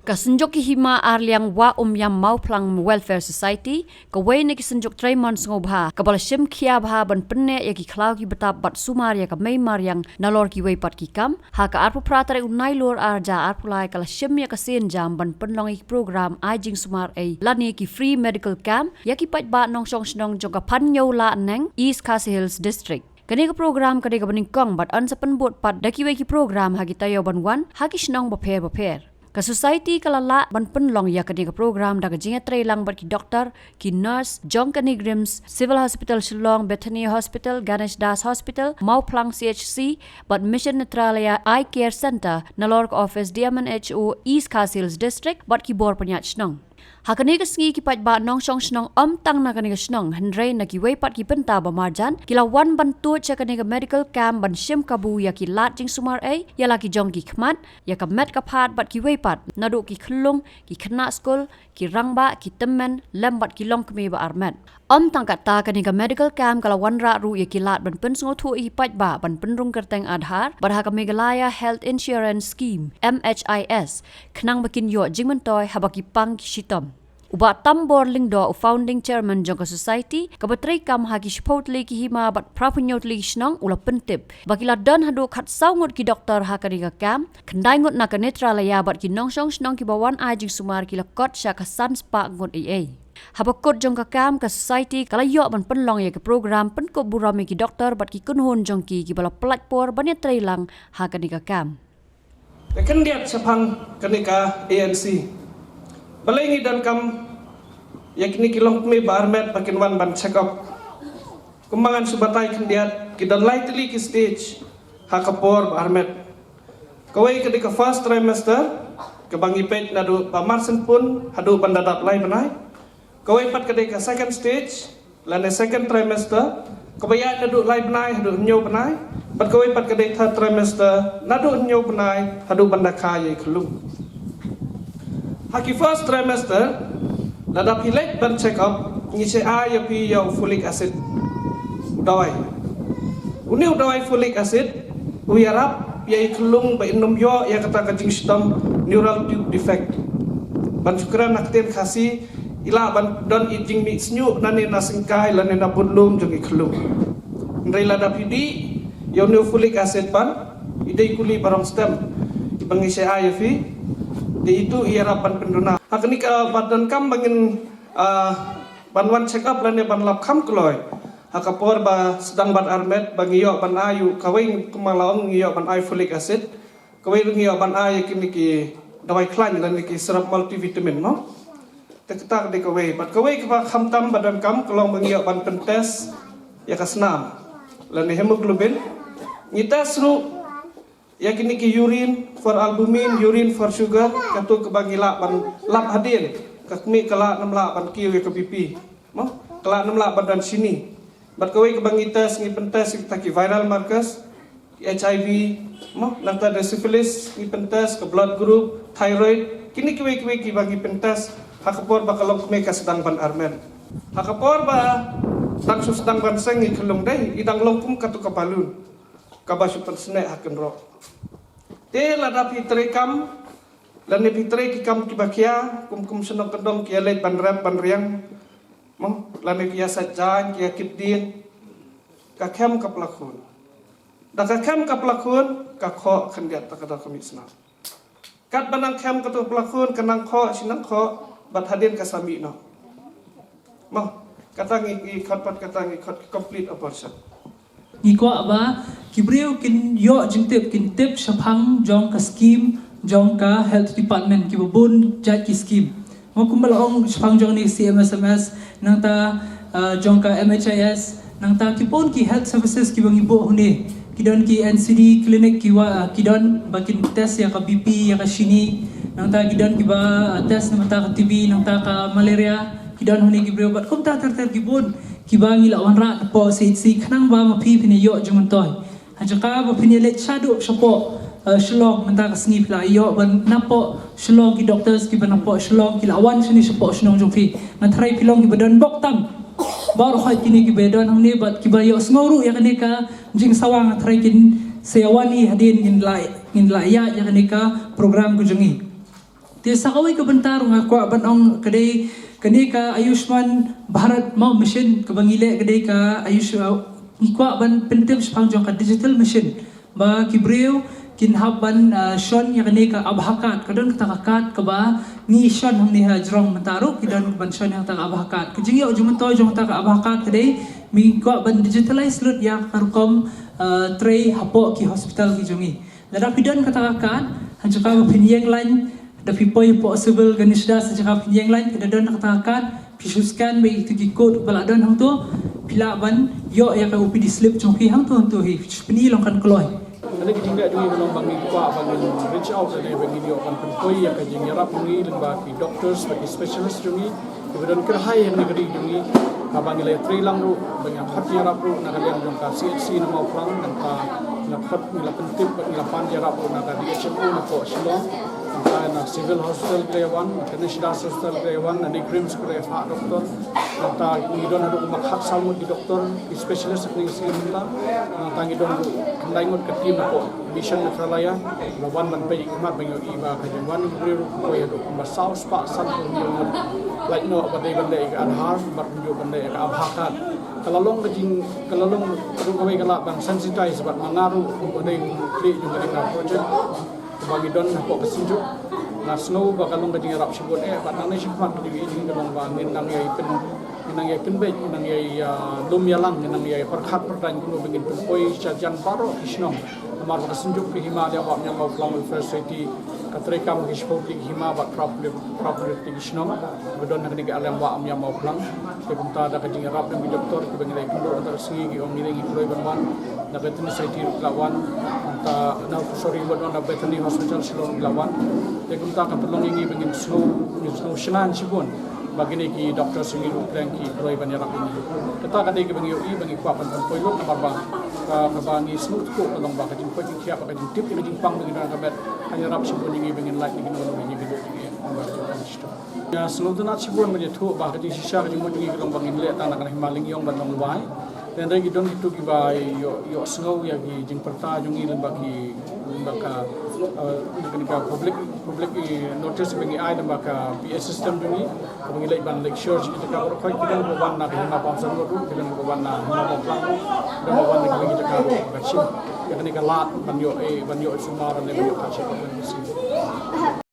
Kasenjok ki hima arliang wa yam mau plang welfare society kawai ne kisenjok Traymon ngobha kabala shim khia bha ban penne ya ki khlau ki betap bat sumar ya ka mei mariang nalor ki wei pat ki kam ha ka arpu pratare unai lor arja arpulai kala shim ya ka sen jam ban penlong ki program ajing sumar ai lani ki free medical camp ya ki pat ba nong song snong jong ka phan yo la neng East Khasi Hills district kani ka program kani ka baning kong bat an sa penbot pat daki wei ki program ha ki tayo ban wan ha ki snong ba pher ka society kalala ban penlong ya kani ka program da ka jinga trailang bat ki doctor ki nurse jong kani grims civil hospital Shillong Bethany hospital Ganesh Das hospital mau plang CHC bat mission neutralia eye care center nalork office DMNHO East Khasi Hills district bat ki bor panyat snong hakani ka sngi ki pat ba nong song snong tang na kani ka snong handre na ki wei pat ki penta ba marjan kila wan ban tu cha kani ka medical camp ban shim kabu ya ki lat jing sumar ai ya la ki jong ki khmat ya ka met ka phat bat ki wei pat na do ki khlung ki khna school ki rangba ki temmen lam bat ki long kmi ba armet tang ka ta kani ka medical camp kala wan ra ru ya ki lat ban pen sngo thu i pat ba ban pen rung kerteng adhar bar ha ka Meghalaya health insurance scheme MHIS khnang bakin yo jingman toy habaki pang ki shitom uba tambor lingdo founding chairman jongka society kabatray kam hagi supportly ki hima bat prapunyotli snong ula pentip bakila don hadu khat saungut ki doktor hakari ka kam khandai ngut na ka netralaya bat ki nongsong snong ki bawan ajing sumar ki lakot sha ka sans pa ngut ai habakot jongka kam ka society kala yo ban penlong ya ke program pen ko burami ki doktor bat ki kunhon jongki ki bala platform ban trailang hakani ka kam kan dia sapang kanika ANC Balengi dan kam yakni kilong kami barmet pakin wan ban check up kumbangan subatai kendiat kidan lightly ki stage hakapor barmet kawai ketika first trimester kebangi pet nadu pamarsen pun hadu bandadap lai benai kawai pat ketika second stage lane second trimester kawai nadu lai benai hadu nyo benai pat kawai pat ketika third trimester nadu nyo benai hadu bandakaya kelung Haki first trimester, nada pilek ban check up, ngise ya pi ya folic acid. Udawai. Uni udawai folic acid, uyarap ya iklung ba inom yo ya kata kajing stom neural tube defect. Ban syukuran nakten kasi ila ban don ijing mix nyu nani nasingkai lani na bunlum jong iklung. Ndai lada pidi ya uni folic acid ban idai kuli barang stem ibangise ya fi di itu ia rapan penduna. Hakni ka badan kam bangin banwan check up lan ban lap kam kloy. Hakapor ba sedang ban armet bang iyo ban ayu kawai kumalaong iyo ban ayu folic acid. Kawai iyo ban ayu kini ki dawai klan lan ki serap multivitamin no. Teketak de kawai bat kawai ka kam tam badan kam kolong bang iyo ban pentes ya kasnam. Lan hemoglobin ngitas ru yakini ki urine for albumin, urine for sugar, katu kebagi lak ban lap hadin, kakmi kelak 6 lak ban kiu ke pipi, mo kelak 6 lak ban sini. Bat kawai kebangi tes ngi pentes kita ki viral markers, HIV, mo nata ada syphilis ngi pentes ke blood group, thyroid, kini kiwe ki bagi pentes hakapor bakalong kme ka sedang ban armen. Hakapor ba tang sedang ban seng ngi kelung dai, idang longkum katu kapalun. Kabasupan senek haken roh. Te lada fitre kam, lani fitre ki kam kibakia, kum senok kendong kia leit ban rap ban riang, mong lani kia sajang kia kidin, kakem kaplakun. Da kakem kaplakun, kakho kendiat takada komisna. Kat banang kem katu pelakun kenang kho sinang kho bat hadin kasami no. Mong katangi khatpat katangi khat complete abortion. Ngikwa ba kibriu kin yo jingtip kin tip shapang jong ka scheme jong ka health department ki babun jat ki scheme mo kumbalong shapang jong ni CMSMS nang ta jong ka MHIS nang ta ki pon ki health services ki bang ibo hune kidon ki NCD clinic ki wa kidon bakin test ya ka BP ya ka shini nang ta kidon ki ba test na ta ka TB nang ta ka malaria kidon hune kibriu bat kum ta ter gibon kibangi la wanra po si kanang ba mapi pini yo juman toy hajaka ba pini let shadow shapo shlong menta ka snip la yo ban napo shlong ki doctors ki ban napo shlong ki lawan sini shapo shnong jongfi ngatrai pilong ki badan boktam bar khoi kini ki bedon hamne bat ki ba yo snguru ya kane ka jing sawang ngatrai kin sewani hadin ngin la ya kane ka program ku jungi Dia sakaway ka bentar nga kwa banong kadai kani ka Ayushman Bharat mau mission ka bangile kadai ka Ayush kwa ban pentip sepang jong ka digital mission ba kibreu kin haban shon ya kani ka abhakat kadon ka takakat ka ba ni shon hamni ha jrong mentaro kidon ban shon yang tak abhakat kujing yo jung to jong tak abhakat kadai mi kwa ban digitalize lut ya karkom tray hapo ki hospital ki jongi lada pidon ka takakat hanjaka ba pinyeng lain da pipoy possibleganisda sejak pinyeng lain kada don katakan pisuskan baik itu gikot baladon hang tu pila ban yo ya ka upi di slip chongki hang tu hi pini longkan kloy Jadi kita juga juga belum bagi kuat bagi reach out dari bagi dia akan perkoi yang kerja nyerap ni bagi doktor bagi specialist jungi kemudian kerhai yang negeri jungi abang ilai trilang ru banyak hati nyerap ru nak kalian jong ka CHC nama perang dan ka dapat mila pentip mila pan nyerap ru nak di HMO nak ko Shillong na civil hospital grade 1 international hospital grade 1 na di crims grade 5 doktor ta ngidon adu makhat salmut di doktor di specialist ni sila ta ngidon laingot ke tim ko mission Metralaya lawan man pe ikmat banyo iba ka jwan guru ko ya do masau spa san ko ni like no badai bandai ka adhar bar jo bandai ka abhakat kalalong ru kawai kala bang sensitize bat mangaru badai kli juga ka project bagi don ko kesinju na snow bakalong ka rap sibon bat nang sikmat di ini kalong bangin nang yai pen nang yai pen baik nang yai dum yalang nang yai perkhat perdan kuno bengin poi jajan paro kisnong amar kesinju ki himalaya wa nyang mau plan welfare society katreka mo kispotik hima bat property kisnong bedon nang diga alam wa nyang mau plan ke punta da ka rap ng doktor ki bengin kuno antar singi ki om ngi kulo ban na betni society lawan ta na sorry wadon na betni hospital Shillong lawan te kumta ka pelong ingi bengin slow shanan sibon bagini ki doktor singi plan ki roi ban yarak ini kata ka de ki bengi i bengi kwa pan poilot na barbang ka bangi smooth ko along ba ka jing poi ki apa ka jing tip ki jing pang bengi na ka bet hanya rap sibon ingi bengin light ni no bengi bido ingi ya slow tu na sibon menye thu ba ka jing shisha ka jing mo ingi long bangin le ta na ka himaling yong ban long wai dan lagi don itu ki bai yo snow ya ki jing perta jungi len bagi baka kenika public notice bagi ai dan baka PS system jungi bagi lai ban lecture kita ka ro kai kita ko ban na ki ma pam san ro kita ko ban na ma pam plan dan ban na ki kita ka ro ka chin kenika lat ban yo sumar dan yo ka chin